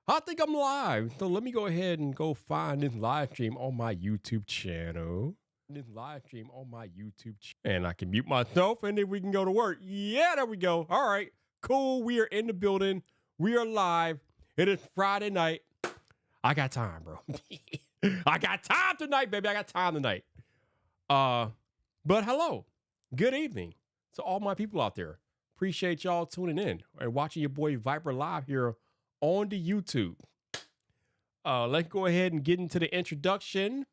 I think I'm live. So let me go ahead and go find this live stream on my YouTube channel. And I can mute myself and then we can go to work. Yeah, there we go. All right, cool. We are in the building. We are live. It is Friday night. I got time, bro. I got time tonight, baby. I got time tonight. But hello. Good evening to all my people out there. Appreciate y'all tuning in and watching your boy Viper live here on the YouTube. Let's go ahead and get into the introduction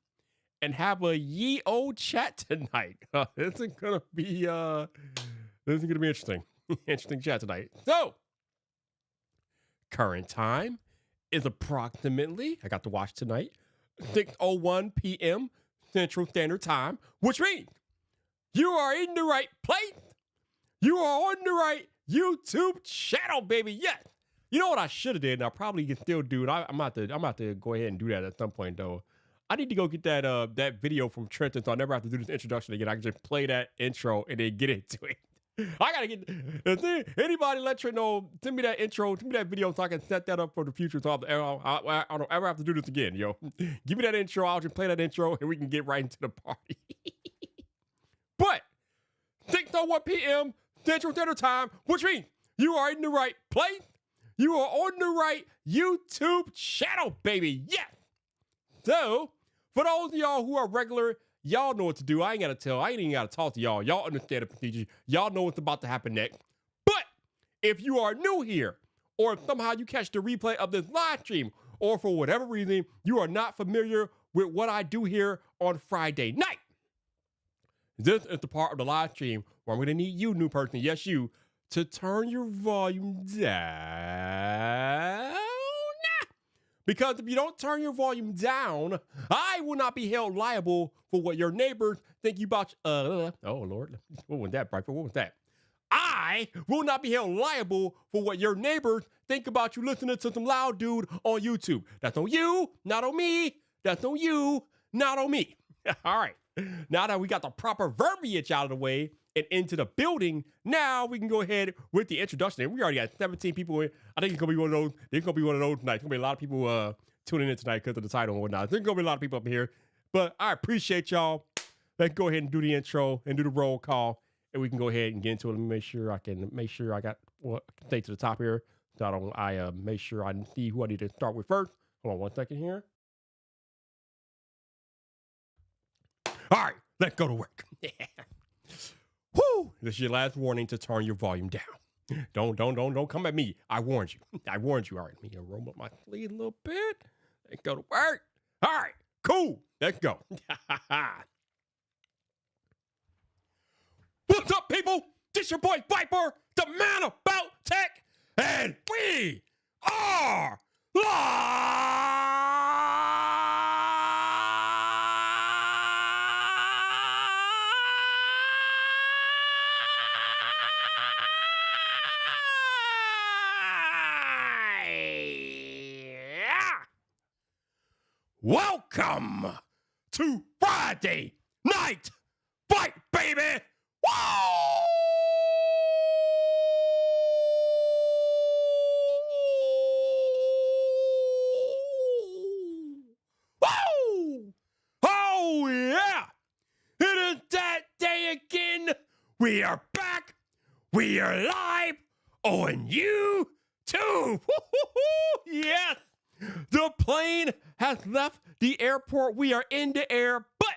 and have a ye old chat tonight. This is gonna be interesting. Interesting chat tonight. So, current time is approximately, I got to watch tonight, 6:01 p.m. Central Standard Time, which means you are in the right place. You are on the right YouTube channel, baby. Yes. You know what I should have did, and I probably can still do it. I'm about to go ahead and do that at some point, though. I need to go get that video from Trenton, so I never have to do this introduction again. I can just play that intro and then get into it. I gotta get anybody let Trent know. Send me that intro, send me that video, so I can set that up for the future. So I don't ever have to do this again, yo. Give me that intro. I'll just play that intro, and we can get right into the party. But 6:01 p.m. Central Standard Time, which means you are in the right place. You are on the right YouTube channel, baby. Yes. So, for those of y'all who are regular, y'all know what to do. I ain't even gotta talk to y'all. Y'all understand the procedure. Y'all know what's about to happen next. But if you are new here, or if somehow you catch the replay of this live stream, or for whatever reason you are not familiar with what I do here on Friday night, this is the part of the live stream where I'm gonna need you, new person, yes you, to turn your volume down. Because if you don't turn your volume down, I will not be held liable for what your neighbors think you about. Oh Lord, what was that, Bryford? What was that? I will not be held liable for what your neighbors think about you listening to some loud dude on YouTube. That's on you, not on me. That's on you, not on me. All right. Now that we got the proper verbiage out of the way and into the building, now we can go ahead with the introduction. And we already got 17 people in. I think it's gonna be one of those. There's gonna be one of those tonight. There's gonna be a lot of people tuning in tonight because of the title and whatnot. There's gonna be a lot of people up here. But I appreciate y'all. Let's go ahead and do the intro and do the roll call, and we can go ahead and get into it. Let me make sure I got what I can stay to the top here. So I make sure I see who I need to start with first. Hold on one second here. All right, let's go to work. Whoo! This is your last warning to turn your volume down. Don't come at me. I warned you. I warned you. All right, let me roll up my sleeve a little bit. Let's go to work. All right, cool. Let's go. What's up, people? This your boy Viper, the man about tech, and we are live. Welcome to Friday Night Fight, baby! Woo! Woo! Oh, yeah! It is that day again. We are back. We are live on YouTube. Yes! The plane has left the airport. We are in the air. But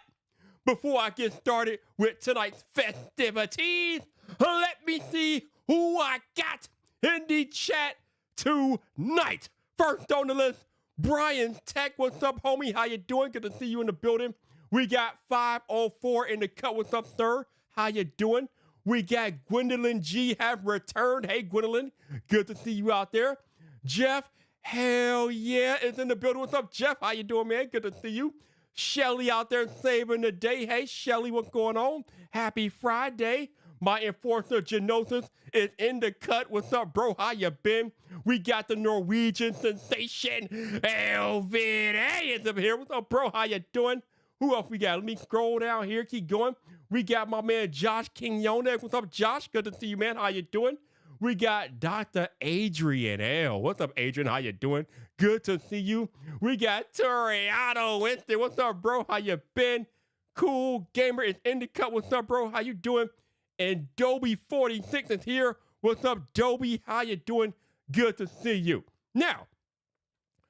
before I get started with tonight's festivities, let me see who I got in the chat tonight. First on the list, Brian Tech. What's up, homie? How you doing? Good to see you in the building. We got 504 in the cut. What's up, sir? How you doing? We got Gwendolyn G have returned. Hey, Gwendolyn. Good to see you out there. Jeff, hell yeah, is in the building. What's up, Jeff? How you doing, man? Good to see you. Shelly out there saving the day. Hey, Shelly, what's going on? Happy Friday. My enforcer, Genosis, is in the cut. What's up, bro? How you been? We got the Norwegian sensation, Elvin. Hey, is up here. What's up, bro? How you doing? Who else we got? Let me scroll down here. Keep going. We got my man, Josh Quinones. What's up, Josh? Good to see you, man. How you doing? We got Dr. Adrian L. What's up, Adrian? How you doing? Good to see you. We got Toriano Winston. What's up, bro? How you been? Cool Gamer is in the cut. What's up, bro? How you doing? And Dobie46 is here. What's up, Dobie? How you doing? Good to see you. Now,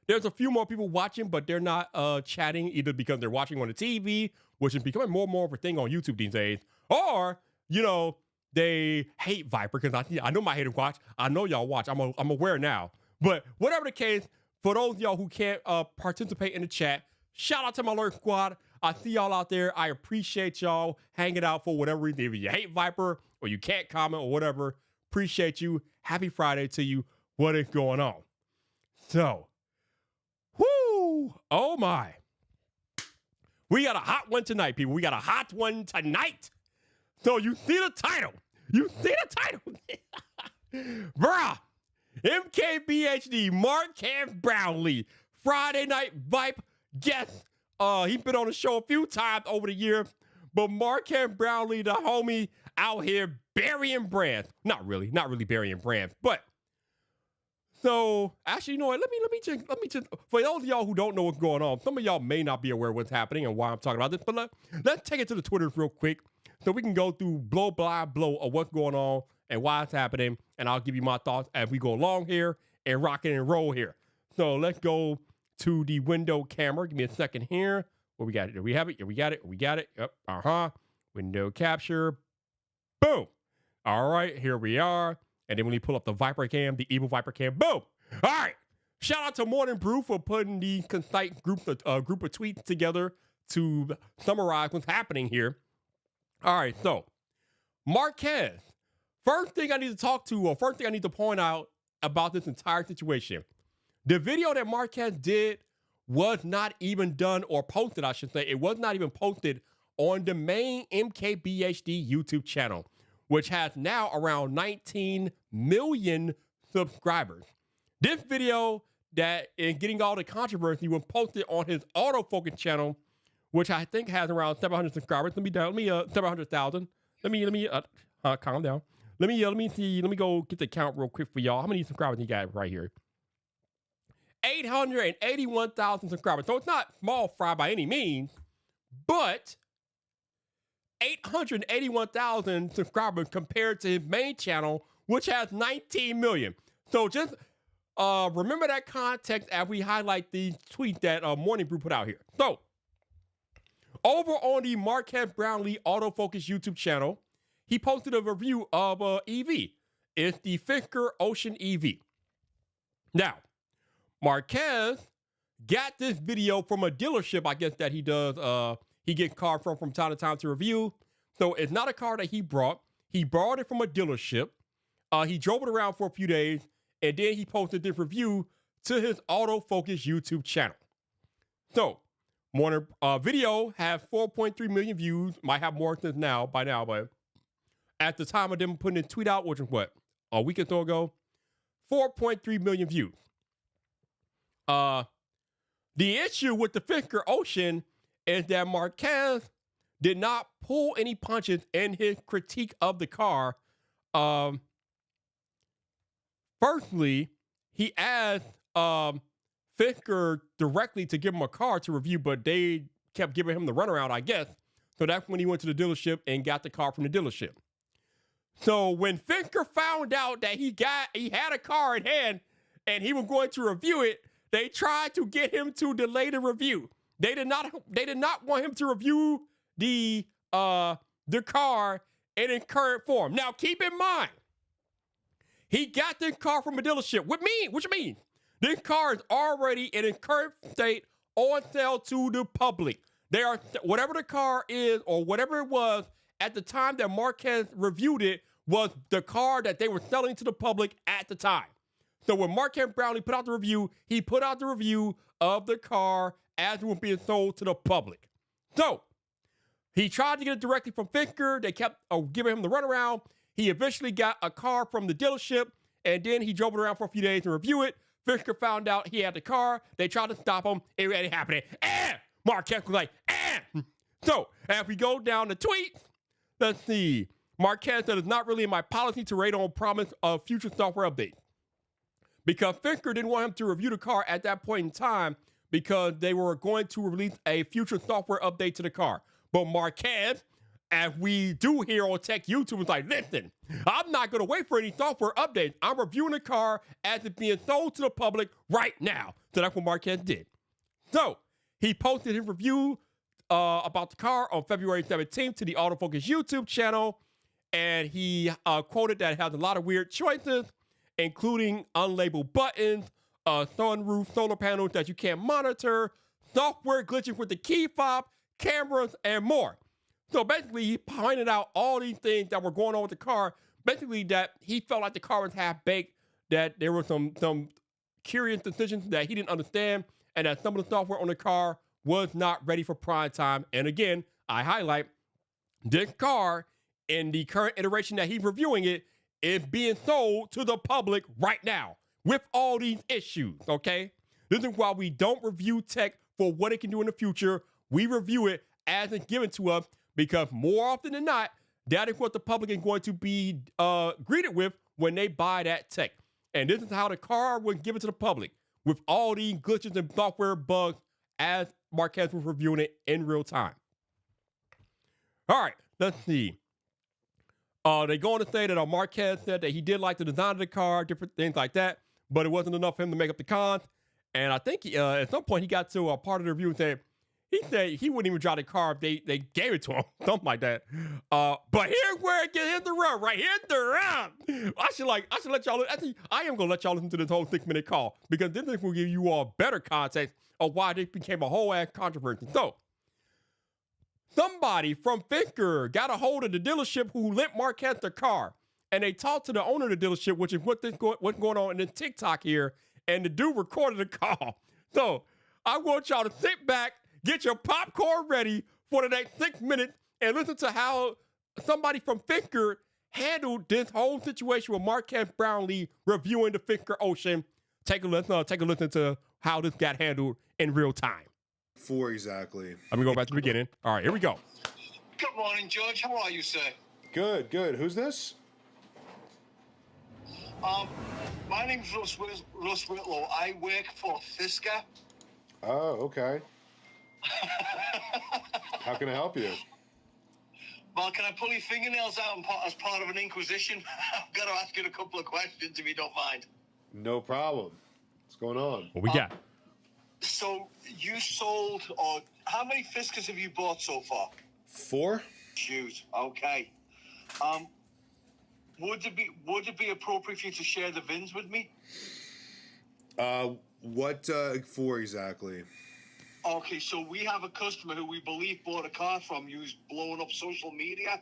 there's a few more people watching, but they're not chatting either because they're watching on the TV, which is becoming more and more of a thing on YouTube these days, or, you know, they hate Viper because I know my haters watch. I know y'all watch. I'm aware now. But whatever the case, for those of y'all who can't participate in the chat, shout out to my Lurk Squad. I see y'all out there. I appreciate y'all hanging out for whatever reason. If you hate Viper or you can't comment or whatever, appreciate you. Happy Friday to you. What is going on? So, whoo, oh my. We got a hot one tonight, people. We got a hot one tonight. So you see the title. You see the title. Bruh. MKBHD, Marquez Brownlee, Friday Night Vipe guest. He's been on the show a few times over the years, but Marquez Brownlee, the homie out here burying brands. Not really burying brands, but so actually, you know what? Let me just for those of y'all who don't know what's going on, some of y'all may not be aware of what's happening and why I'm talking about this, but let's take it to the Twitters real quick so we can go through blow by blow of what's going on and why it's happening, and I'll give you my thoughts as we go along here and rock it and roll here. So let's go to the window camera. Give me a second here. What we got? Do we have it? Yeah, we got it. We got it. Yep. Window capture. Boom. All right, here we are. And then when you pull up the Viper cam, the evil Viper cam, boom. All right. Shout out to Morning Brew for putting the concise group of tweets together to summarize what's happening here. All right, so Marquez. First thing I need to point out about this entire situation. The video that Marquez did was not even done or posted, I should say. It was not even posted on the main MKBHD YouTube channel, which has now around 19 million subscribers. This video that is getting all the controversy was posted on his autofocus channel, which I think has around 700 subscribers. 700,000. Let me calm down. Let me see. Let me go get the count real quick for y'all. How many subscribers you got right here? 881,000 subscribers. So it's not small fry by any means, but 881,000 subscribers compared to his main channel, which has 19 million. So just remember that context as we highlight the tweet that Morning Brew put out here. So over on the Marquez Brownlee Autofocus YouTube channel, he posted a review of EV. It's the Fisker Ocean EV. Now, Marquez got this video from a dealership, I guess, that he does. He gets cars from time to time to review. So it's not a car that he brought. He borrowed it from a dealership. He drove it around for a few days, and then he posted this review to his autofocus YouTube channel. So, video has 4.3 million views. Might have more since by now, but at the time of them putting the tweet out, which was what, a week or so ago, 4.3 million views. The issue with the Fisker Ocean is that Marquez did not pull any punches in his critique of the car. Firstly, he asked Fisker directly to give him a car to review, but they kept giving him the runaround, I guess. So that's when he went to the dealership and got the car from the dealership. So when Fisker found out that he had a car in hand and he was going to review it, they tried to get him to delay the review. They did not want him to review the car in its current form. Now keep in mind, he got this car from a dealership. Which means this car is already in its current state on sale to the public. Whatever the car is or whatever it was at the time that Marquez reviewed it was the car that they were selling to the public at the time. So when Marquez Brownlee put out the review, he put out the review of the car as it was being sold to the public. So he tried to get it directly from Fisker. They kept giving him the runaround. He eventually got a car from the dealership, and then he drove it around for a few days to review it. Fisker found out he had the car. They tried to stop him. It ain't happening. Marquez was like, So as we go down the tweets, let's see. Marquez said it's not really in my policy to rate on promise of future software updates. because Fisker didn't want him to review the car at that point in time because they were going to release a future software update to the car. But Marquez, as we do here on Tech YouTube, was like, listen, I'm not going to wait for any software updates. I'm reviewing the car as it's being sold to the public right now. So that's what Marquez did. So he posted his review about the car on February 17th to the Autofocus YouTube channel. And he quoted that it has a lot of weird choices, including unlabeled buttons, sunroof, solar panels that you can't monitor, software glitching with the key fob, cameras, and more. So basically, he pointed out all these things that were going on with the car. Basically, that he felt like the car was half-baked, that there were some curious decisions that he didn't understand, and that some of the software on the car was not ready for prime time. And again, I highlight, this car, in the current iteration that he's reviewing it, is being sold to the public right now with all these issues, okay? This is why we don't review tech for what it can do in the future. We review it as it's given to us, because more often than not, that is what the public is going to be greeted with when they buy that tech. And this is how the car was given to the public, with all these glitches and software bugs as Marquez was reviewing it in real time. All right, let's see. They go on to say that Marquez said that he did like the design of the car, different things like that, but it wasn't enough for him to make up the cons. And I think at some point he got to a part of the review and said he wouldn't even drive the car if they gave it to him, something like that. But here's where it gets in the run, right here in the run. I should let y'all. Actually, I am gonna let y'all listen to this whole 6-minute call, because this will give you all better context of why this became a whole ass controversy. So, somebody from Fisker got a hold of the dealership who lent Marquez the car, and they talked to the owner of the dealership, which is what's going on in this TikTok here, and the dude recorded the call. So I want y'all to sit back, get your popcorn ready for the next 6 minutes, and listen to how somebody from Fisker handled this whole situation with Marquez Brownlee reviewing the Fisker Ocean. Take a listen to how this got handled in real time. 4 exactly. I'm gonna go back to the beginning. All right, here we go. Good morning, George. How are you, sir? Good, good. Who's this? My name's Russ Whitlow. I work for Fisker. Oh, okay. How can I help you? Well, can I pull your fingernails out as part of an inquisition? I've got to ask you a couple of questions, if you don't mind. No problem. What's going on? What we got? So you sold, or how many Fiskers have you bought so far? 4. Shoot. Okay. Would it be appropriate for you to share the VINs with me? What 4 exactly? Okay, so we have a customer who we believe bought a car from you who's blowing up social media,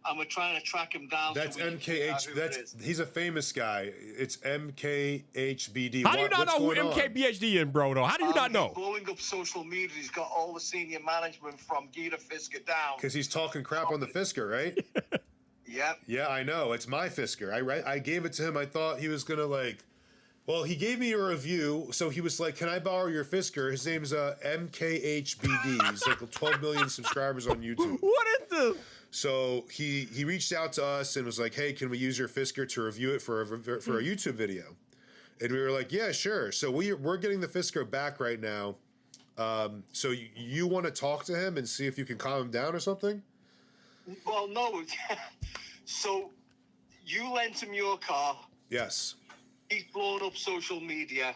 and we're trying to track him down. That's MKH. He's a famous guy. It's MKHBD. How do you not know who MKBHD is, bro? Though, how do you not know? He's blowing up social media. He's got all the senior management from Gita Fisker down. Because he's talking crap on the Fisker, right? Yep. Yeah, I know. It's my Fisker. I gave it to him. I thought he was gonna well, he gave me a review, so he was like, "Can I borrow your Fisker?" His name's MKHBD. He's like 12 million subscribers on YouTube. What is this? So he reached out to us and was like, "Hey, can we use your Fisker to review it for a YouTube video?" And we were like, "Yeah, sure." So we're getting the Fisker back right now. So you want to talk to him and see if you can calm him down or something? Well, no. So you lent him your car. Yes. He's blown up social media,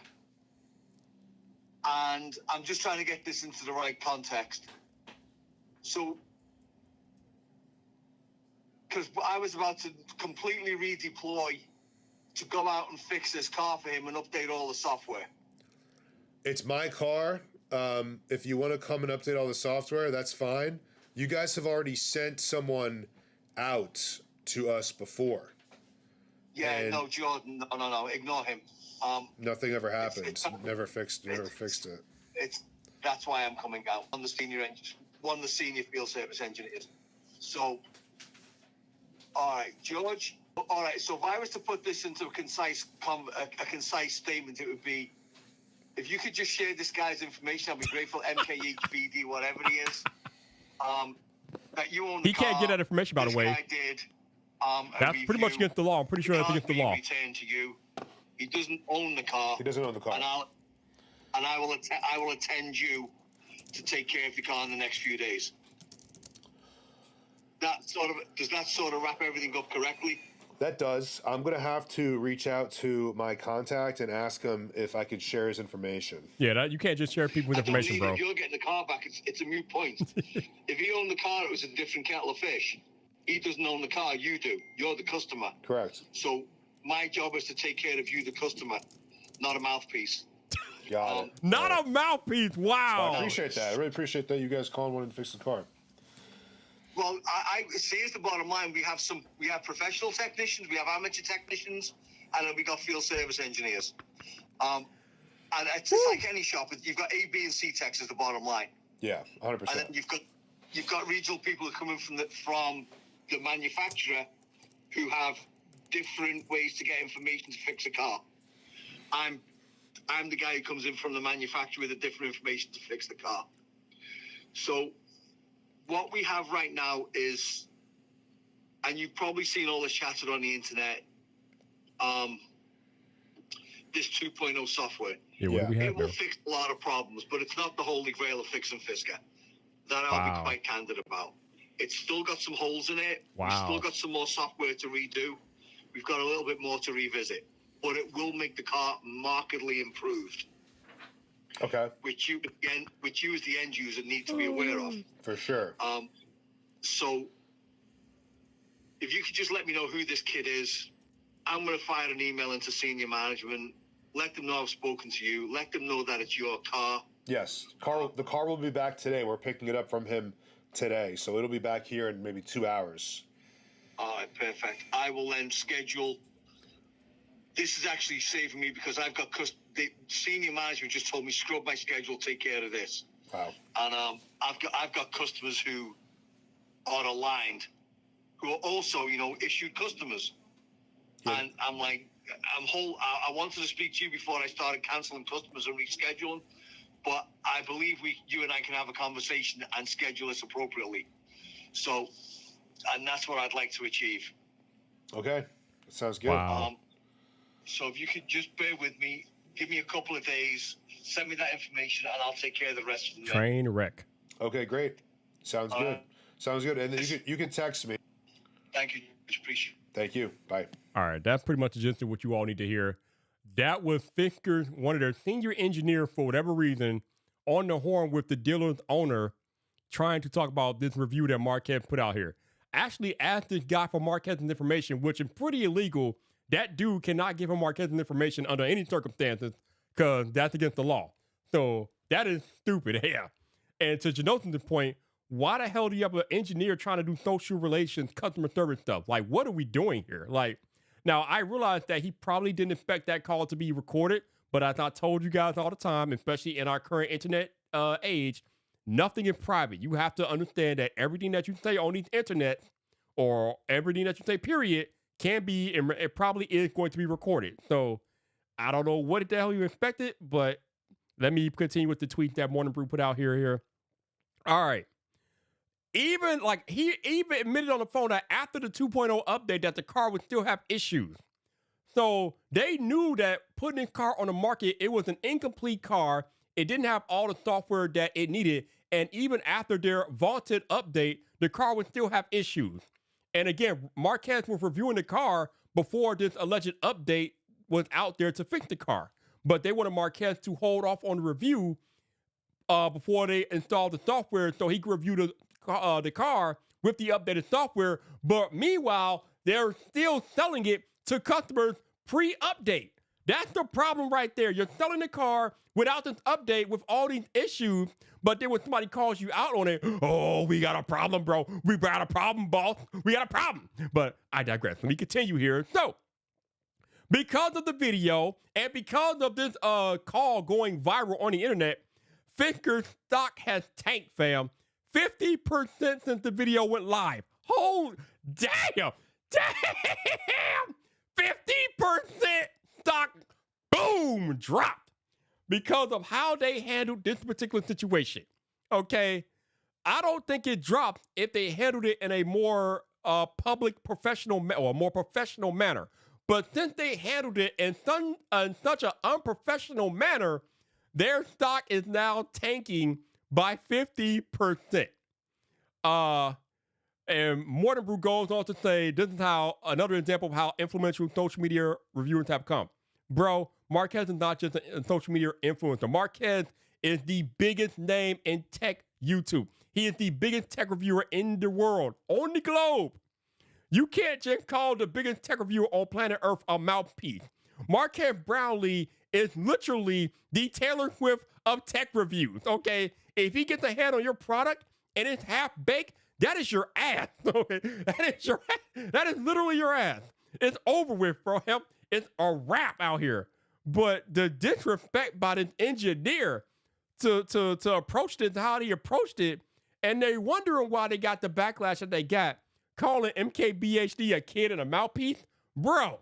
and I'm just trying to get this into the right context. So, because I was about to completely redeploy to go out and fix this car for him and update all the software. It's my car. If you want to come and update all the software, that's fine. You guys have already sent someone out to us before. Yeah, and no, Jordan, no, ignore him. Nothing ever happened. Never fixed it. That's why I'm coming out. One of the senior field service engineers. So, all right, George. All right, so if I was to put this into a concise statement, it would be, if you could just share this guy's information, I'd be grateful. MKHBD, whatever he is. That you own the car. He can't get that information, by the way. This guy did. That's pretty much against the law. I'm pretty sure that's against the law. Returned to you. He doesn't own the car. He doesn't own the car. And I will attend you to take care of the car in the next few days. Does that sort of wrap everything up correctly? That does. I'm going to have to reach out to my contact and ask him if I could share his information. Yeah, you can't just share people with information, bro. If you're getting the car back, it's a moot point. If he owned the car, it was a different kettle of fish. He doesn't own the car, you do. You're the customer. Correct. So my job is to take care of you, the customer, not a mouthpiece. Got it. Not a mouthpiece. Wow. I appreciate that. I really appreciate that you guys calling wanting to fix the car. Well, I see. Here's the bottom line: we have professional technicians, we have amateur technicians, and then we got field service engineers. And it's just like any shop. You've got A, B, and C techs is the bottom line. Yeah, 100%. And then you've got regional people who come in from the manufacturer who have different ways to get information to fix a car. I'm the guy who comes in from the manufacturer with the different information to fix the car. So what we have right now is, and you've probably seen all this chatted on the internet, this 2.0 software. Yeah, what do we have it will there? fix a lot of problems, but it's not the holy grail of fixing Fisker. That I'll be quite candid about. It's still got some holes in it. Wow. We've still got some more software to redo. We've got a little bit more to revisit. But it will make the car markedly improved. Okay. Which you as the end user need to be aware of. For sure. So if you could just let me know who this kid is, I'm going to fire an email into senior management. Let them know I've spoken to you. Let them know that it's your car. Yes. The car will be back today. We're picking it up from him today. So it'll be back here in maybe 2 hours. All right, perfect. I will then schedule. This is actually saving me because I've got the senior management just told me scrub my schedule, take care of this. Wow. And I've got customers who are aligned, who are also issued customers, and I'm like, I wanted to speak to you before I started canceling customers and rescheduling, but I believe you and I can have a conversation and schedule this appropriately. So, and that's what I'd like to achieve. Okay, that sounds good. Wow. So if you could just bear with me, give me a couple of days, send me that information, and I'll take care of the rest of the day. Train wreck. Okay, great. Sounds good. Sounds good. And then you can text me. Thank you. Appreciate it. Thank you. Bye. All right, that's pretty much the gist of what you all need to hear. That was Fisker, one of their senior engineers, for whatever reason, on the horn with the dealer's owner, trying to talk about this review that Marquez put out here. Actually asked this guy for Marquez's information, which is pretty illegal. That dude cannot give him Marquez's information under any circumstances because that's against the law. So that is stupid. Yeah. And to Janoson's point, why the hell do you have an engineer trying to do social relations, customer service stuff? Like, what are we doing here? Like, now I realize that he probably didn't expect that call to be recorded, but as I told you guys all the time, especially in our current internet age, nothing is private. You have to understand that everything that you say on the internet or everything that you say, period, can be, and it probably is going to be recorded. So I don't know what the hell you expected, but let me continue with the tweet that Morning Brew put out here. All right. Even he admitted on the phone that after the 2.0 update that the car would still have issues. So they knew that putting this car on the market, it was an incomplete car. It didn't have all the software that it needed. And even after their vaunted update, the car would still have issues. And again, Marquez was reviewing the car before this alleged update was out there to fix the car. But they wanted Marquez to hold off on the review before they installed the software so he could review the car with the updated software. But meanwhile, they're still selling it to customers pre-update. That's the problem right there. You're selling the car without this update with all these issues, but then when somebody calls you out on it, oh, we got a problem, bro. We got a problem, boss. We got a problem. But I digress. Let me continue here. So, because of the video and because of this call going viral on the internet, Fisker's stock has tanked, fam. 50% since the video went live. Oh, damn. 50% stock, boom, dropped because of how they handled this particular situation. Okay? I don't think it dropped if they handled it in a more public, professional, or more professional manner. But since they handled it in such an unprofessional manner, their stock is now tanking by 50%. And Mortenbrew goes on to say, this is how another example of how influential social media reviewers have come. Bro, Marquez is not just a social media influencer. Marquez is the biggest name in tech YouTube. He is the biggest tech reviewer in the world, on the globe. You can't just call the biggest tech reviewer on planet Earth a mouthpiece. Marquez Brownlee is literally the Taylor Swift of tech reviews, okay? If he gets a hand on your product and it's half-baked, that is your ass, okay? That is literally your ass. It's over with for him. It's a wrap out here. But the disrespect by this engineer to approach this, how he approached it, and they wondering why they got the backlash that they got, calling MKBHD a kid and a mouthpiece. Bro,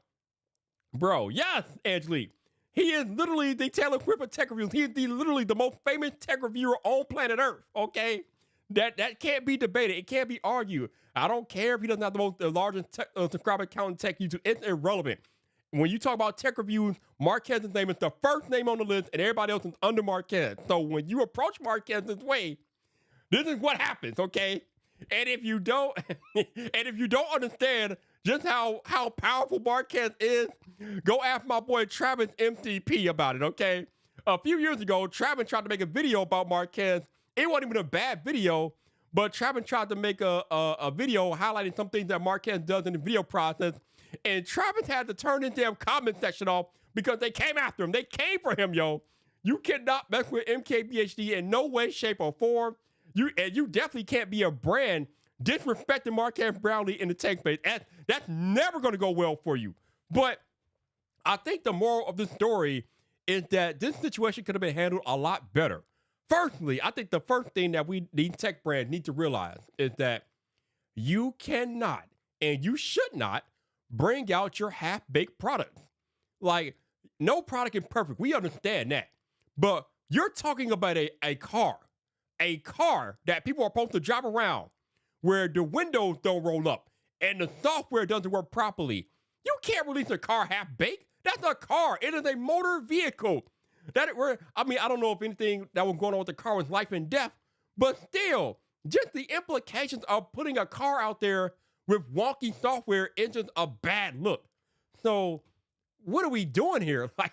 yes, Angelique. He is literally the Taylor Swift of tech reviews. He is literally the most famous tech reviewer on planet Earth, okay? That can't be debated. It can't be argued. I don't care if he doesn't have the largest subscriber count in tech YouTube. It's irrelevant. When you talk about tech reviews, Marquez's name is the first name on the list, and everybody else is under Marquez. So when you approach Marquez this way, this is what happens, okay? And if you don't, understand just how powerful Marquez is, go ask my boy Travis MCP about it, okay? A few years ago, Travis tried to make a video about Marquez. It wasn't even a bad video, but Travis tried to make a video highlighting some things that Marquez does in the video process, and Travis had to turn his damn comment section off because they came after him. They came for him, yo. You cannot mess with MKBHD in no way, shape, or form. You definitely can't be a brand disrespecting Marquez Brownlee in the tech space. That's never going to go well for you. But I think the moral of the story is that this situation could have been handled a lot better. Firstly, I think the first thing that these tech brands need to realize is that you cannot and you should not bring out your half-baked products. Like, no product is perfect. We understand that. But you're talking about a car that people are supposed to drive around where the windows don't roll up and the software doesn't work properly. You can't release a car half-baked. That's a car. It is a motor vehicle. I don't know if anything that was going on with the car was life and death, but still, just the implications of putting a car out there with wonky software is just a bad look. So what are we doing here? Like,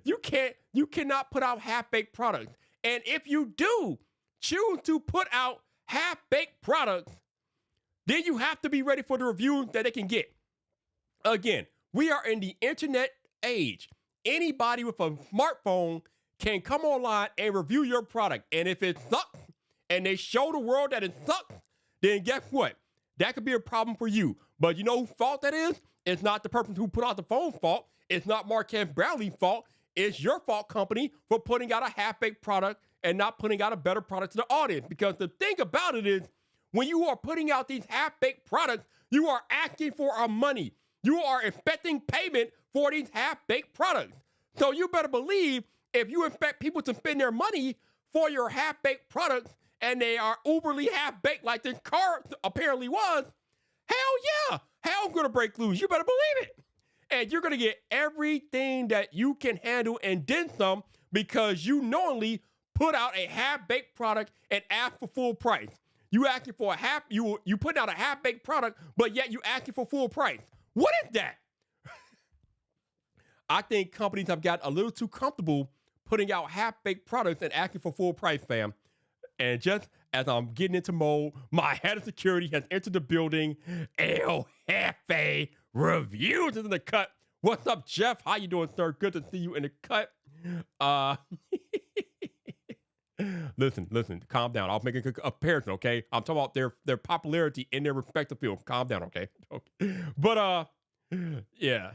you cannot put out half-baked products. And if you do choose to put out half-baked products, then you have to be ready for the reviews that they can get. Again, we are in the internet age. Anybody with a smartphone can come online and review your product. And if it sucks and they show the world that it sucks, then guess what? That could be a problem for you. But you know whose fault that is? It's not the person who put out the phone's fault. It's not Marquez Brownlee's fault. It's your fault, company, for putting out a half-baked product and not putting out a better product to the audience. Because the thing about it is, when you are putting out these half-baked products, you are asking for our money. You are expecting payment for these half-baked products. So you better believe if you expect people to spend their money for your half-baked products and they are uberly half-baked like this car apparently was, hell yeah, hell's gonna break loose. You better believe it. And you're gonna get everything that you can handle and then some because you knowingly put out a half-baked product and ask for full price. You asking for you putting out a half-baked product, but yet you asking for full price. What is that? I think companies have got a little too comfortable putting out half-baked products and asking for full price, fam. And just as I'm getting into mode, my head of security has entered the building. El Jefe Reviews is in the cut. What's up, Jeff? How you doing, sir? Good to see you in the cut. Listen, calm down. I'll make a comparison, okay? I'm talking about their popularity in their respective field. Calm down, okay? But, yeah.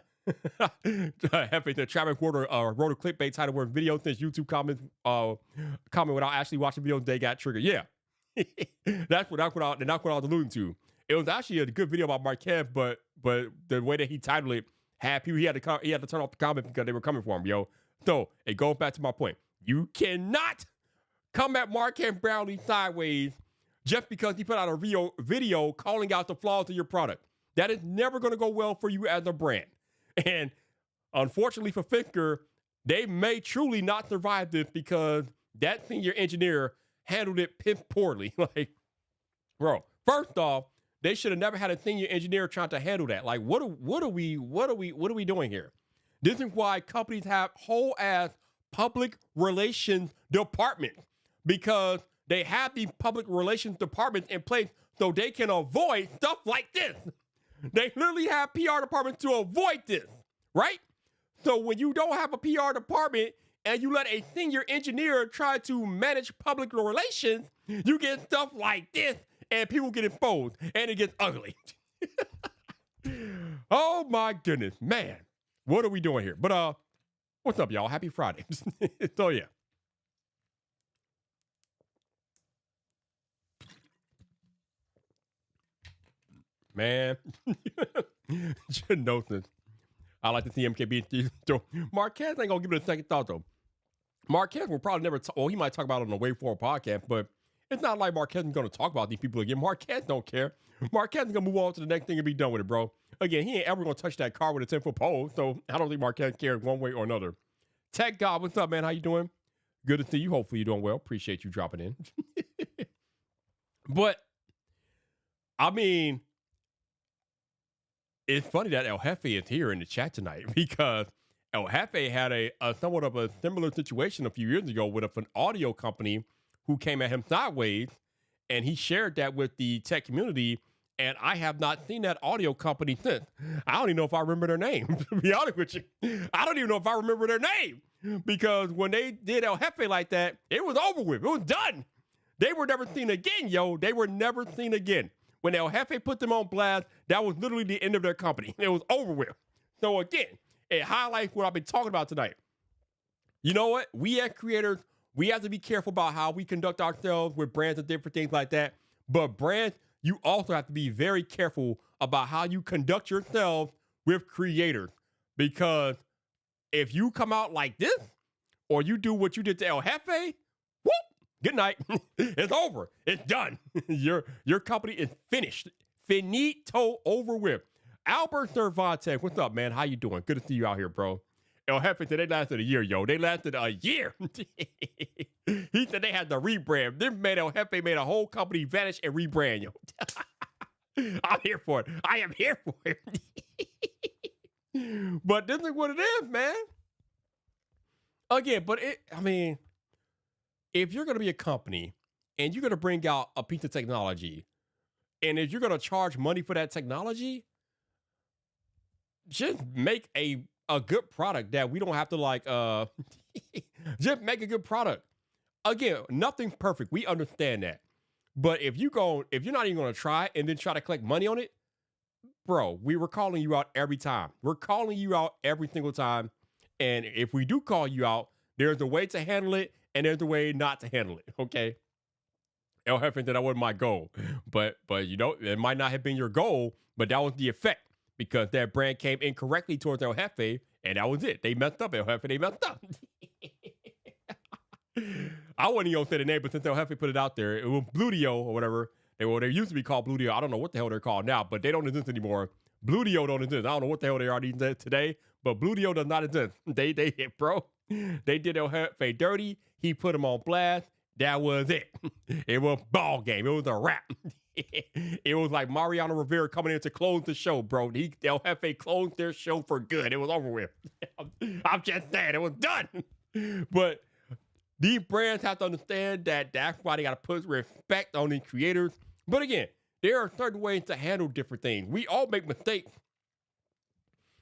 Hefe said Travis wrote a clickbait title where video since YouTube comment without actually watching videos, they got triggered. Yeah. that's what I was alluding to. It was actually a good video about Marquez, but the way that he titled it had people he had to turn off the comments because they were coming for him, yo. So it goes back to my point. You cannot come at Marquez Brownlee sideways just because he put out a video calling out the flaws of your product. That is never going to go well for you as a brand. And unfortunately for Fisker, they may truly not survive this because that senior engineer handled it piss poorly. Like, bro, first off, they should have never had a senior engineer trying to handle that. Like, what are we doing here? This is why companies have whole ass public relations departments, because they have these public relations departments in place so they can avoid stuff like this. They literally have PR departments to avoid this, right? So when you don't have a PR department and you let a senior engineer try to manage public relations, you get stuff like this and people get exposed and it gets ugly. Oh my goodness, man. What are we doing here? But what's up, y'all? Happy Friday. So yeah. Man. Genosis. I like to see MKBHD. Marquez ain't gonna give it a second thought though. Marquez will probably never talk, well, he might talk about it on the Way Forward podcast, but it's not like Marquez is gonna talk about these people again. Marquez don't care. Marquez is gonna move on to the next thing and be done with it, bro. Again, he ain't ever gonna touch that car with a 10-foot pole, so I don't think Marquez cares one way or another. Tech God, what's up, man? How you doing? Good to see you. Hopefully you're doing well. Appreciate you dropping in. But I mean, it's funny that El Jefe is here in the chat tonight because El Jefe had a somewhat of a similar situation a few years ago with an audio company who came at him sideways, and he shared that with the tech community, and I have not seen that audio company since. I don't even know if I remember their name, to be honest with you. I don't even know if I remember their name, because when they did El Jefe like that, it was over with. It was done. They were never seen again, yo. They were never seen again. When El Jefe put them on blast, that was literally the end of their company. It was over with. So again, it highlights what I've been talking about tonight. You know what? We as creators, we have to be careful about how we conduct ourselves with brands and different things like that. But brands, you also have to be very careful about how you conduct yourselves with creators. Because if you come out like this, or you do what you did to El Jefe, whoop, good night. It's over. It's done. Your company is finished. Finito, over with. Albert Cervantes, what's up, man? How you doing? Good to see you out here, bro. El Jefe said they lasted a year, yo. They lasted a year. He said they had to rebrand. This man, El Jefe, made a whole company vanish and rebrand, yo. I'm here for it. I am here for it. But this is what it is, man. Again, if you're going to be a company and you're going to bring out a piece of technology, and if you're going to charge money for that technology, just make a good product that we don't have to just make a good product. Again, nothing's perfect. We understand that. But if you're not even going to try and then try to collect money on it, bro, we were calling you out every time. We're calling you out every single time. And if we do call you out, there's a way to handle it and there's a way not to handle it. Okay. El Jefe said that wasn't my goal, but it might not have been your goal, but that was the effect, because that brand came incorrectly towards El Jefe, and that was it. They messed up, El Jefe. They messed up. I wasn't even gonna say the name, but since El Jefe put it out there, it was Bludio or whatever. They used to be called Bludio. I don't know what the hell they're called now, but they don't exist anymore. Bludio don't exist. I don't know what the hell they are today, but Bludio does not exist. They hit, bro. They did El Jefe dirty. He put him on blast. That was it. It was ball game. It was a wrap. It was like Mariano Rivera coming in to close the show, bro. El Jefe closed their show for good. It was over with. I'm just saying, it was done. But these brands have to understand that that's why they got to put respect on these creators. But again, there are certain ways to handle different things. We all make mistakes.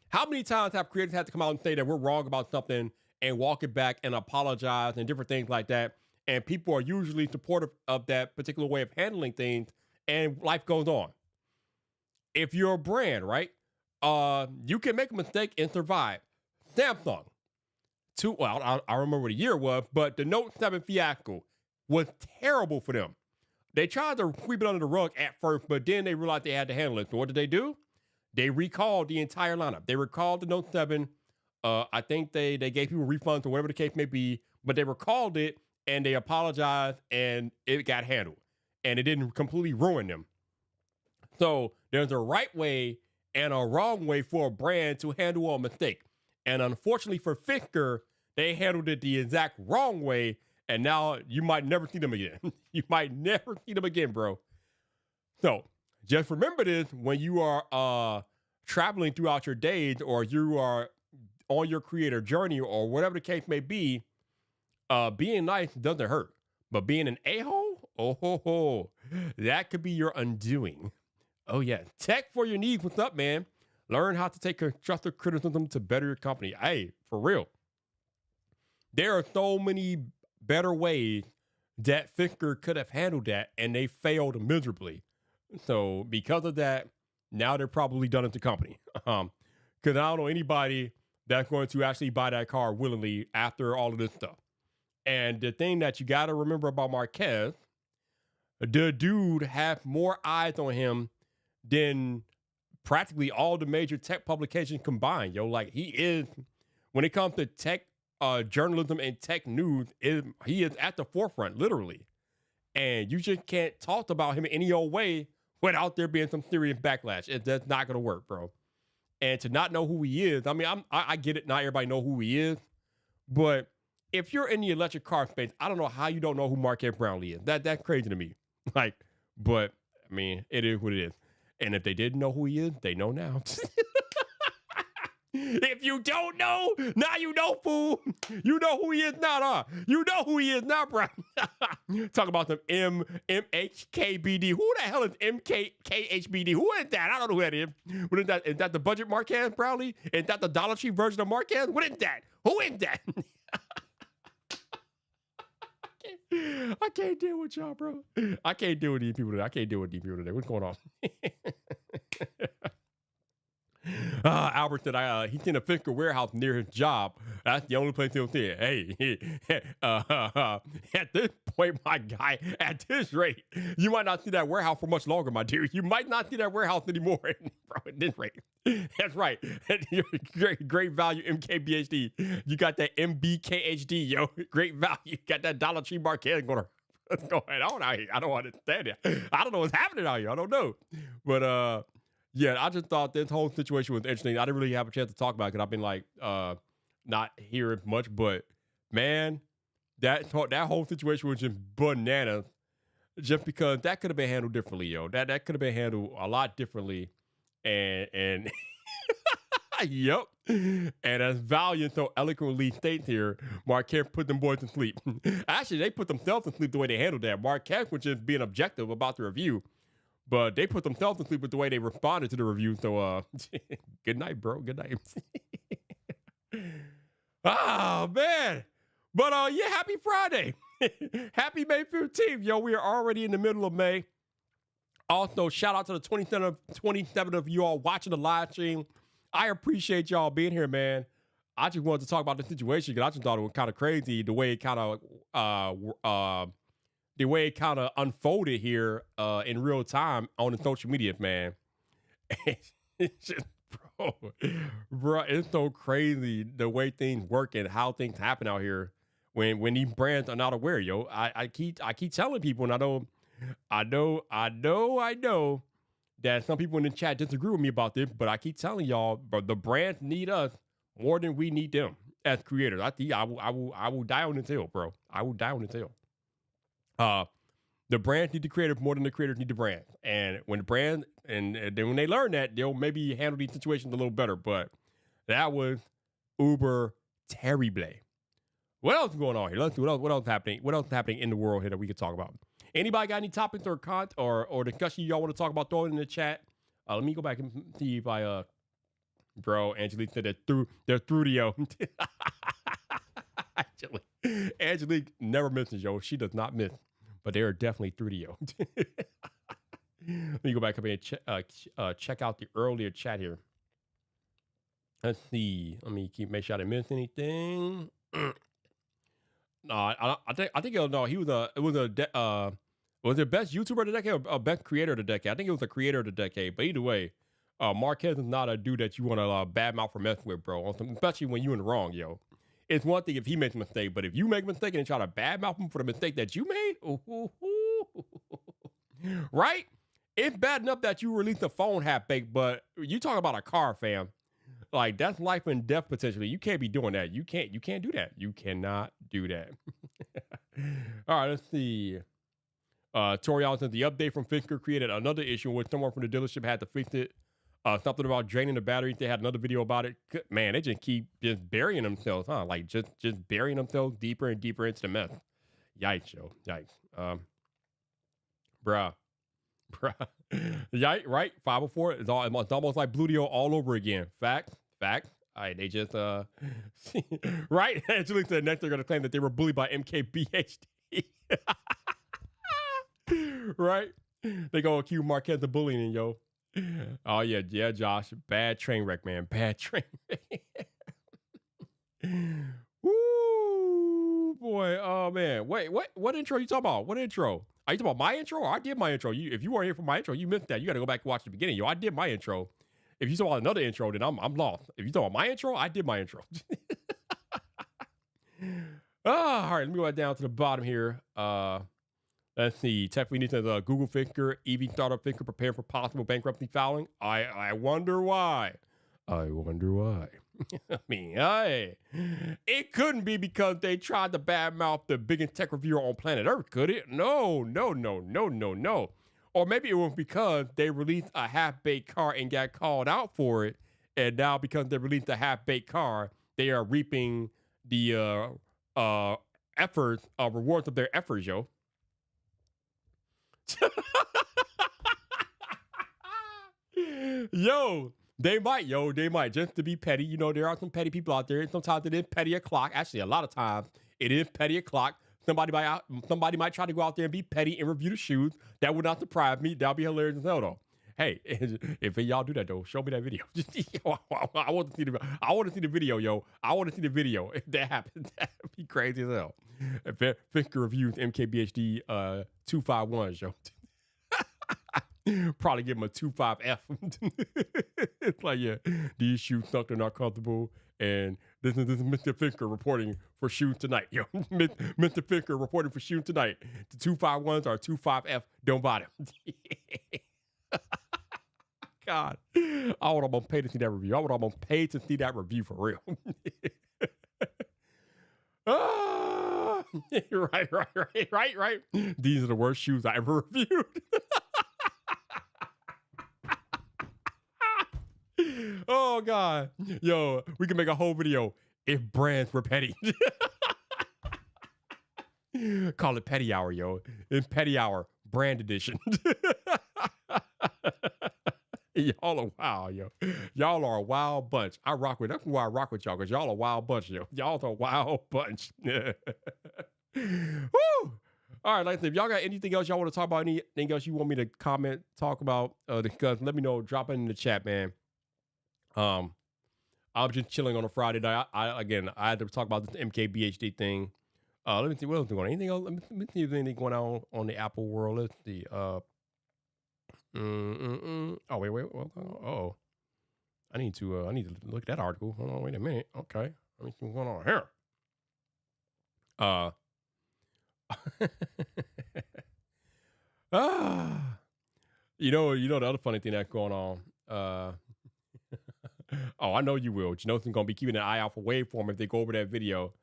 How many times have creators had to come out and say that we're wrong about something and walk it back and apologize and different things like that? And people are usually supportive of that particular way of handling things, and life goes on. If you're a brand, right, you can make a mistake and survive. Samsung, I remember what the year was, but the Note 7 fiasco was terrible for them. They tried to sweep it under the rug at first, but then they realized they had to handle it. So what did they do? They recalled the entire lineup. They recalled the Note 7. I think they gave people refunds or whatever the case may be, but they recalled it and they apologized and it got handled. And it didn't completely ruin them. So there's a right way and a wrong way for a brand to handle a mistake. And unfortunately for Fisker, they handled it the exact wrong way, and now you might never see them again. You might never see them again, bro. So just remember this when you are traveling throughout your days, or you are on your creator journey, or whatever the case may be. Being nice doesn't hurt, but being an a-hole, that could be your undoing. Oh yeah, tech for your needs. What's up, man? Learn how to take constructive criticism to better your company. Hey, for real. There are so many better ways that Fisker could have handled that, and they failed miserably. So because of that, now they're probably done at the company. Because I don't know anybody that's going to actually buy that car willingly after all of this stuff. And the thing that you got to remember about Marquez, the dude have more eyes on him than practically all the major tech publications combined. Yo, like he is, when it comes to tech journalism and tech news, he is at the forefront, literally. And you just can't talk about him in any old way without there being some serious backlash. That's not going to work, bro. And to not know who he is, I mean, I get it. Not everybody know who he is. But if you're in the electric car space, I don't know how you don't know who Marquette Brownlee is. That's crazy to me. Like, but, I mean, it is what it is. And if they didn't know who he is, they know now. If you don't know, now you know, fool. You know who he is now, huh? You know who he is now, bro. Talk about some MHKBD. Who the hell is MKBHD? Who is that? I don't know who that is. What is that? Is that the budget Marquez Brownlee? Is that the Dollar Tree version of Marquez? What is that? Who is that? I can't deal with y'all, bro. I can't deal with these people today. What's going on? Albert said he's in a Fisker warehouse near his job. That's the only place he'll see it. Hey, at this point, my guy, at this rate, you might not see that warehouse for much longer, my dear. You might not see that warehouse anymore, bro, at this rate. That's right. Great value, MKBHD. You got that MBKHD, yo. Great value. Got that Dollar Tree Marquez going. What's going on out here? I don't understand it. I don't know what's happening out here. I don't know. But, yeah, I just thought this whole situation was interesting. I didn't really have a chance to talk about it because I've been like not hearing much. But man, that whole situation was just bananas. Just because that could have been handled differently, yo. That could have been handled a lot differently. And yep. And as Valiant so eloquently states here, Marquette put them boys to sleep. Actually, they put themselves to sleep the way they handled that. Marquette was just being objective about the review. But they put themselves to sleep with the way they responded to the review. So, good night, bro. Good night. Oh, man. But, yeah, happy Friday. Happy May 15th. Yo, we are already in the middle of May. Also, shout out to the 27 of you all watching the live stream. I appreciate y'all being here, man. I just wanted to talk about the situation because I just thought it was kind of crazy the way it kind of unfolded here in real time on the social media, man. It's just, bro, it's so crazy the way things work and how things happen out here when these brands are not aware, yo. I keep telling people, and I know that some people in the chat disagree with me about this, but I keep telling y'all, but the brands need us more than we need them as creators. I will die on this hill, bro. I will die on this hill. The brands need the creators more than the creators need the brand. And when the brand, and then when they learn that, they'll maybe handle these situations a little better. But that was uber terrible. What else is going on here? Let's see what else is happening. What else is happening in the world here that we could talk about? Anybody got any topics or discussion y'all want to talk about? Throw it in the chat. Let me go back and see if I bro, Angelique said they're through the yo. Angelique never misses, yo. She does not miss. But they are definitely through to you. Let me go back up here and check out the earlier chat here. Let's see. Let me make sure I didn't miss anything. No, I think he was the best YouTuber of the decade or best creator of the decade. I think it was the creator of the decade. But either way, Marquez is not a dude that you want to badmouth or mess with, bro. Especially when you're in the wrong, yo. It's one thing if he makes a mistake, but if you make a mistake and try to badmouth him for the mistake that you made, right? it's bad enough that you released a phone half baked, but you talk about a car, fam. Like that's life and death potentially. You can't be doing that. You can't do that. You cannot do that. All right, let's see. Tori Allen said the update from Fisker created another issue in which someone from the dealership had to fix it. Something about draining the batteries. They had another video about it. Man, they just keep just burying themselves, huh? Like just burying themselves deeper and deeper into the mess. Yikes, yo. Yikes. Bruh. Yikes, right? 504. It's almost like Blue Deal all over again. Fact. All right, they just right? Actually said next they're gonna claim that they were bullied by MKBHD. Right? They gonna accuse Marquez of bullying, yo. Oh yeah, Josh. Bad train wreck, man. Bad train wreck. Woo, boy. Oh man. Wait, what intro you talking about? What intro? Are you talking about my intro? Or I did my intro. If you weren't here for my intro, you missed that. You got to go back and watch the beginning, yo. I did my intro. If you saw another intro, then I'm lost. If you talking about my intro, I did my intro. All right, let me go right down to the bottom here. Let's see. Tech Week says Google Fisker, EV startup Fisker prepared for possible bankruptcy filing. I wonder why. I mean, it couldn't be because they tried to badmouth the biggest tech reviewer on planet Earth, could it? No. Or maybe it was because they released a half-baked car and got called out for it, and now because they released a half-baked car, they are reaping the rewards of their efforts, yo. They might just to be petty. You know, there are some petty people out there, and sometimes it is petty o'clock. Actually, a lot of times it is petty o'clock. Somebody might try to go out there and be petty and review the shoes. That would not surprise me. That'll be hilarious as hell, though. Hey, if y'all do that though, show me that video. I want to see the video, yo. I want to see the video. If that happens, that'd be crazy as hell. Fisker reviews MKBHD 251, yo. Probably give him a 25F. It's like, yeah, these shoes suck, they're not comfortable. And this is Mr. Fisker reporting for shoes tonight. Yo, Mr. Fisker reporting for shoes tonight. The 251s are 25F, don't buy them. God, I would almost pay to see that review. I would almost pay to see that review for real. Right. These are the worst shoes I ever reviewed. Oh, God. Yo, we can make a whole video if brands were petty. Call it Petty Hour, yo. In Petty Hour, brand edition. Y'all are wild, yo. Y'all are a wild bunch. That's why I rock with y'all, because y'all are a wild bunch, yo. Y'all are a wild bunch. Woo! All right, like if y'all got anything else y'all want to talk about, anything else you want me to comment, talk about, discuss, let me know. Drop it in the chat, man. I'm just chilling on a Friday night. I had to talk about this MKBHD thing. Let me see what else is going on. Anything else? Let me see if there's anything going on the Apple world. Let's see. Oh wait. Oh, I need to look at that article. Hold on, wait a minute. Okay, let me see what's going on here. You know the other funny thing that's going on. Oh, I know you will. Janosin's gonna be keeping an eye out for Waveform if they go over that video.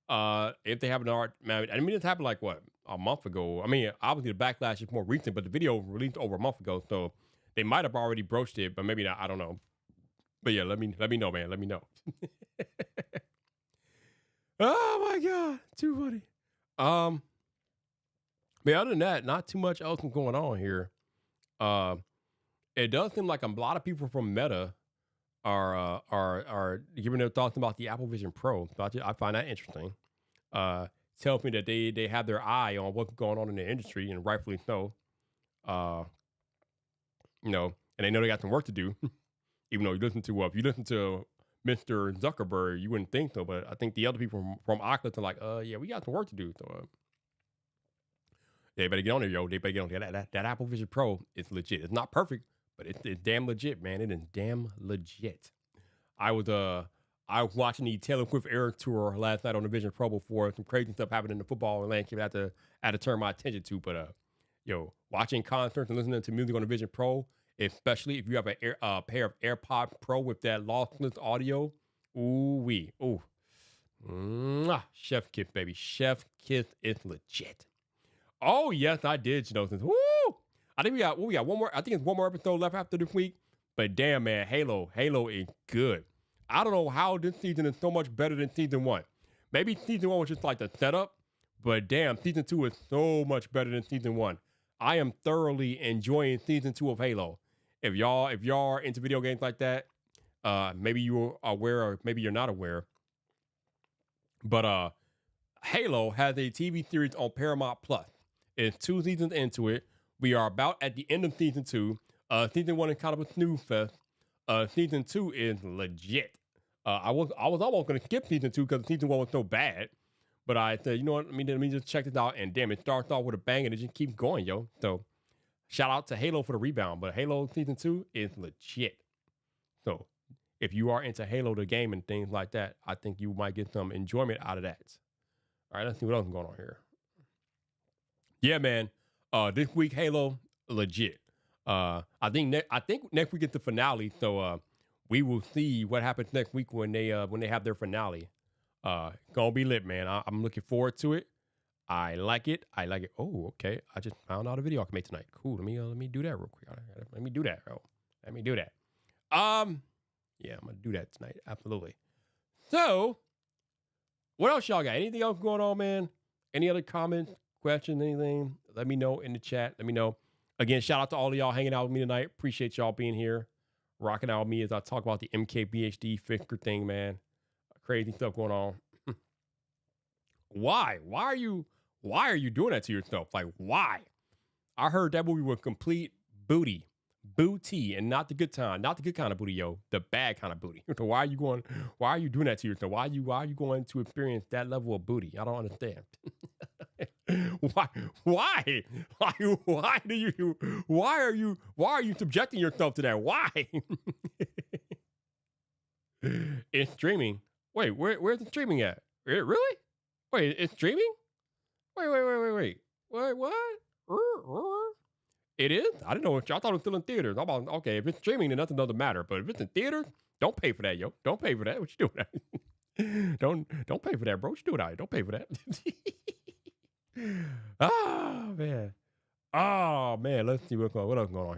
If they have an art, man, I mean, it happened like what, a month ago. I mean, obviously the backlash is more recent, but the video released over a month ago, so they might have already broached it, but maybe not. I don't know. But yeah, let me know, man. Let me know. Oh my God, too funny. But other than that, not too much else going on here. It does seem like a lot of people from Meta are giving their thoughts about the Apple Vision Pro. So I find that interesting. Tells me that they have their eye on what's going on in the industry, and rightfully so. You know, and they know they got some work to do. Even though if you listen to Mr. Zuckerberg, you wouldn't think so, but I think the other people from Oculus are like, yeah, we got some work to do. So they better get on there, yo. They better get on there. That Apple Vision Pro is legit. It's not perfect, but it's damn legit, man. It is damn legit. I was watching the Taylor Swift Era Tour last night on the Vision Pro before some crazy stuff happened in the football landscape I had to turn my attention to. But Yo, watching concerts and listening to music on the Vision Pro, especially if you have a pair of AirPod Pro with that lossless audio. Ooh wee, ooh, Chef Kiss, baby, Chef Kiss is legit. Oh yes, I did. You know, since woo, I think we got one more. I think it's one more episode left after this week. But damn, man, Halo is good. I don't know how this season is so much better than season 1. Maybe season 1 was just like the setup, but damn, season 2 is so much better than season 1. I am thoroughly enjoying season 2 of Halo. If y'all are into video games like that, maybe you're aware or maybe you're not aware. But Halo has a TV series on Paramount Plus. It's 2 seasons into it. We are about at the end of season 2. Season 1 is kind of a snooze fest. Season 2 is legit. I was almost gonna skip season 2 because season 1 was so bad. But I said, you know what? Let me just check this out. And damn, it starts off with a bang and it just keeps going, yo. So shout out to Halo for the rebound. But Halo season 2 is legit. So if you are into Halo the game and things like that, I think you might get some enjoyment out of that. All right, let's see what else is going on here. Yeah, man. This week Halo legit. I think next week is the finale, so we will see what happens next week when they have their finale. Gonna be lit, man. I'm looking forward to it. I like it. Oh, okay. I just found out a video I can make tonight. Cool. Let me do that real quick. Let me do that, bro. Let me do that. Yeah, I'm gonna do that tonight. Absolutely. So, what else y'all got? Anything else going on, man? Any other comments, questions, anything? Let me know in the chat. Let me know. Again, shout out to all of y'all hanging out with me tonight. Appreciate y'all being here, rocking out with me as I talk about the MKBHD Fisker thing, man. Crazy stuff going on. Why? Why are you doing that to yourself? Like, why? I heard that movie was complete booty, and not the good kind of booty, yo. The bad kind of booty. So why are you doing that to yourself? Why are you going to experience that level of booty? I don't understand. Why are you subjecting yourself to that? Why? It's streaming. Wait, where's the streaming at? Really? Wait, it's streaming? Wait. Wait, what? It is? I didn't know. I thought it was still in theaters. I'm about, okay, if it's streaming, then nothing doesn't matter. But if it's in theaters, don't pay for that, yo. Don't pay for that. What you doing? Don't pay for that, bro. What you doing out here? Don't pay for that. Oh man. Let's see what else going on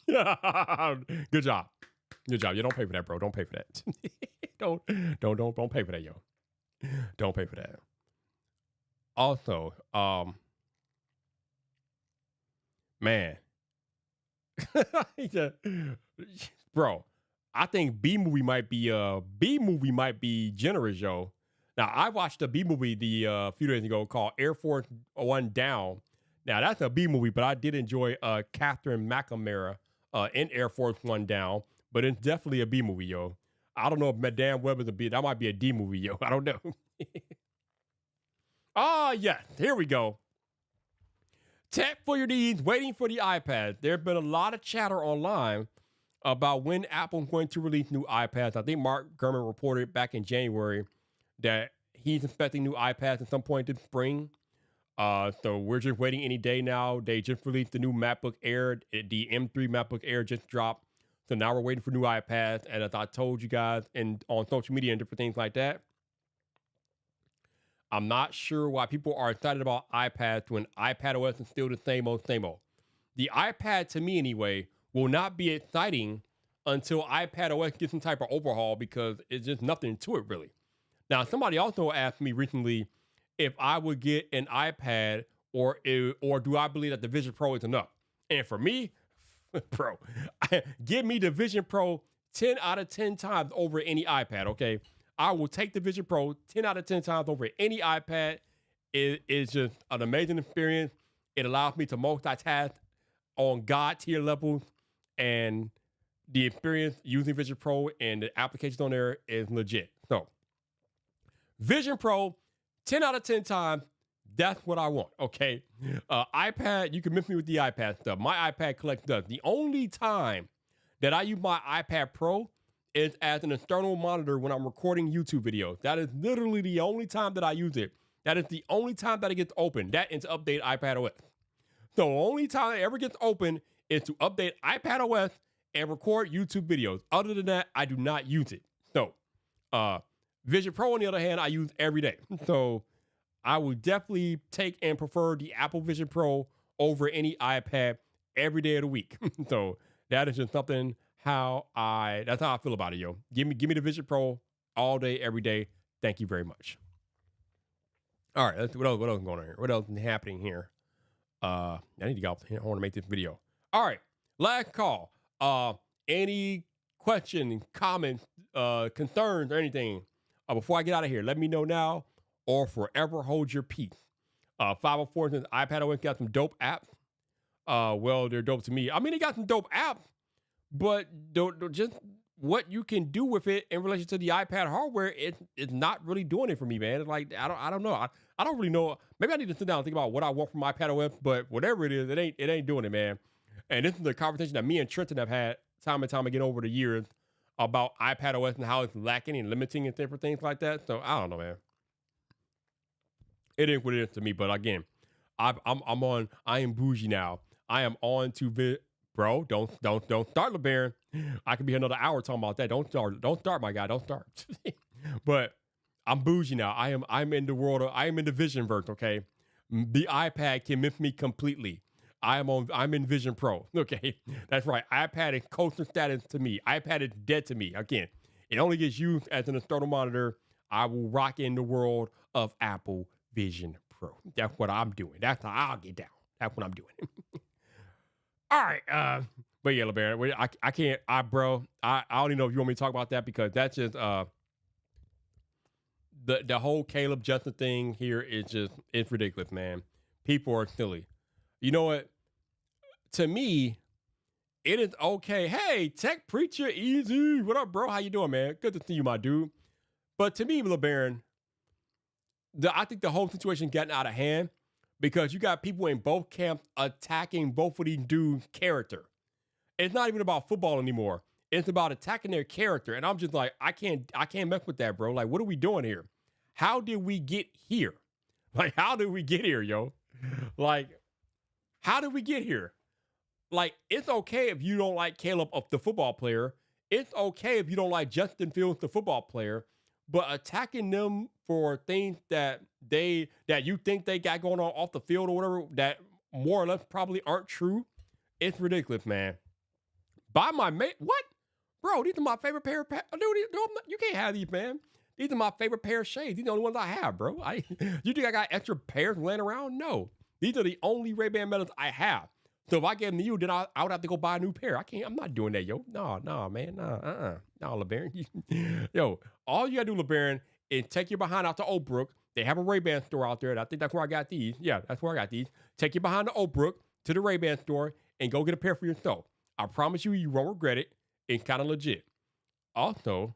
here. Good job. You don't pay for that, bro. Don't pay for that. don't pay for that, yo. Don't pay for that. Also, man, bro, I think B movie might be generous, yo. Now, I watched a B movie the few days ago called Air Force One Down. Now, that's a B movie, but I did enjoy Catherine McNamara in Air Force One Down. But it's definitely a B movie, yo. I don't know if Madame Web is a B. That might be a D movie, yo. I don't know. Yes. Here we go. Tech for your needs, waiting for the iPad. There's been a lot of chatter online about when Apple's going to release new iPads. I think Mark Gurman reported back in January that he's expecting new iPads at some point this spring. So we're just waiting any day now. They just released the new MacBook Air. The M3 MacBook Air just dropped. So now we're waiting for new iPads. And as I told you guys on social media and different things like that, I'm not sure why people are excited about iPads when iPadOS is still the same old. The iPad, to me anyway, will not be exciting until iPadOS gets some type of overhaul because it's just nothing to it really. Now, somebody also asked me recently if I would get an iPad or do I believe that the Vision Pro is enough? And for me, bro, give me the Vision Pro 10 out of 10 times over any iPad, okay? I will take the Vision Pro 10 out of 10 times over any iPad. It is just an amazing experience. It allows me to multitask on God tier levels, and the experience using Vision Pro and the applications on there is legit. So, Vision Pro, 10 out of 10 times, that's what I want, okay? iPad, you can miss me with the iPad stuff. My iPad collects dust. The only time that I use my iPad Pro is as an external monitor when I'm recording YouTube videos. That is literally the only time that I use it. That is the only time that it gets open. That and to update iPad OS. The only time it ever gets open is to update iPad OS and record YouTube videos. Other than that, I do not use it. So, Vision Pro, on the other hand, I use every day. So, I would definitely take and prefer the Apple Vision Pro over any iPad every day of the week. So, that is just something that's how I feel about it, yo. Give me the Vision Pro all day, every day. Thank you very much. All right, what else is going on here? What else is happening here? I need to get off here. I want to make this video. All right, last call. Any questions, comments, concerns, or anything before I get out of here? Let me know now, or forever hold your peace. 504 says iPad OS got some dope apps. Well, they're dope to me. I mean, they got some dope apps, but just what you can do with it in relation to the iPad hardware, it's not really doing it for me, man. It's like I don't know. I don't really know. Maybe I need to sit down and think about what I want from my iPad OS, but whatever it is, it ain't doing it, man. And this is the conversation that me and Trenton have had time and time again over the years about iPad OS and how it's lacking and limiting and different things like that. So I don't know, man. It ain't what it is to me. But again, I am bougie now. I am on to bro. Don't start, LeBaron. I could be another hour talking about that. Don't start, my guy. Don't start. But I'm bougie now. I'm in the world of, I am in the Visionverse. Okay, the iPad can miss me completely. I'm in Vision Pro. Okay, that's right. iPad is coaster status to me. iPad is dead to me. Again, it only gets used as an external monitor. I will rock in the world of Apple Vision Pro. That's what I'm doing. That's how I'll get down. That's what I'm doing. All right. But yeah, LeBaron, I can't. I don't even know if you want me to talk about that, because that's just the whole Caleb Justin thing here is just, it's ridiculous, man. People are silly. You know what? To me, it is okay. Hey, Tech Preacher Easy. What up, bro? How you doing, man? Good to see you, my dude. But to me, LeBaron, I think the whole situation getting out of hand, because you got people in both camps attacking both of these dudes' character. It's not even about football anymore. It's about attacking their character. And I'm just like, I can't mess with that, bro. Like, what are we doing here? How did we get here? Like, how did we get here, yo? Like, how did we get here? Like, it's okay if you don't like Caleb, the football player. It's okay if you don't like Justin Fields, the football player. But attacking them for things that you think they got going on off the field or whatever, that more or less probably aren't true, it's ridiculous, man. Buy my mate. What? Bro, these are my favorite pair of dude, you can't have these, man. These are my favorite pair of shades. These are the only ones I have, bro. You think I got extra pairs laying around? No. These are the only Ray-Ban Metas I have. So if I gave them to you, then I would have to go buy a new pair. I'm not doing that, yo. No, man. No, LeBaron. Yo, all you gotta do, LeBaron, is take your behind out to Oak Brook. They have a Ray-Ban store out there. And I think that's where I got these. Yeah, that's where I got these. Take your behind to Oak Brook to the Ray-Ban store and go get a pair for yourself. I promise you won't regret it. It's kind of legit. Also,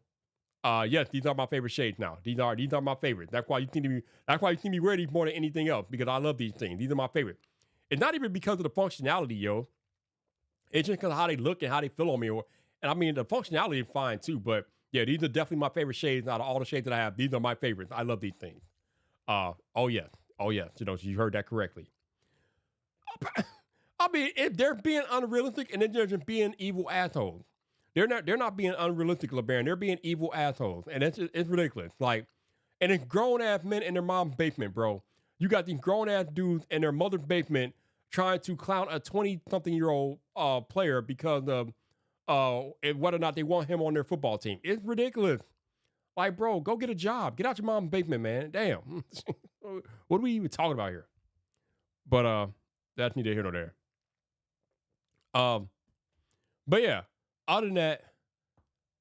yes, these are my favorite shades now. These are my favorites. That's why you see me wear these more than anything else, because I love these things. These are my favorite. It's not even because of the functionality, yo. It's just because of how they look and how they feel on me. And I mean, the functionality is fine too, but yeah, these are definitely my favorite shades out of all the shades that I have. These are my favorites. I love these things. Oh yes. You know, you heard that correctly. I mean, if they're being unrealistic, and then they're just being evil assholes. They're not being unrealistic, LeBaron. They're being evil assholes, and it's ridiculous. Like, and it's grown ass men in their mom's basement, bro. You got these grown ass dudes in their mother's basement trying to clown a 20-something-year-old player because of whether or not they want him on their football team. It's ridiculous. Like, bro, go get a job. Get out your mom's basement, man. Damn. What are we even talking about here? But that's neither here nor there. But yeah, other than that,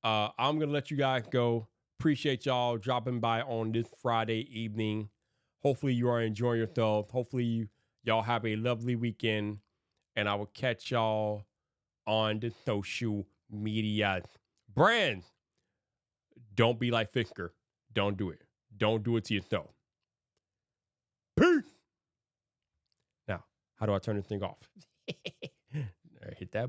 I'm gonna let you guys go. Appreciate y'all dropping by on this Friday evening. Hopefully you are enjoying yourself. Hopefully y'all have a lovely weekend, and I will catch y'all on the social media. Brands, don't be like Fisker. Don't do it. Don't do it to yourself. Peace. Now, how do I turn this thing off? Hit that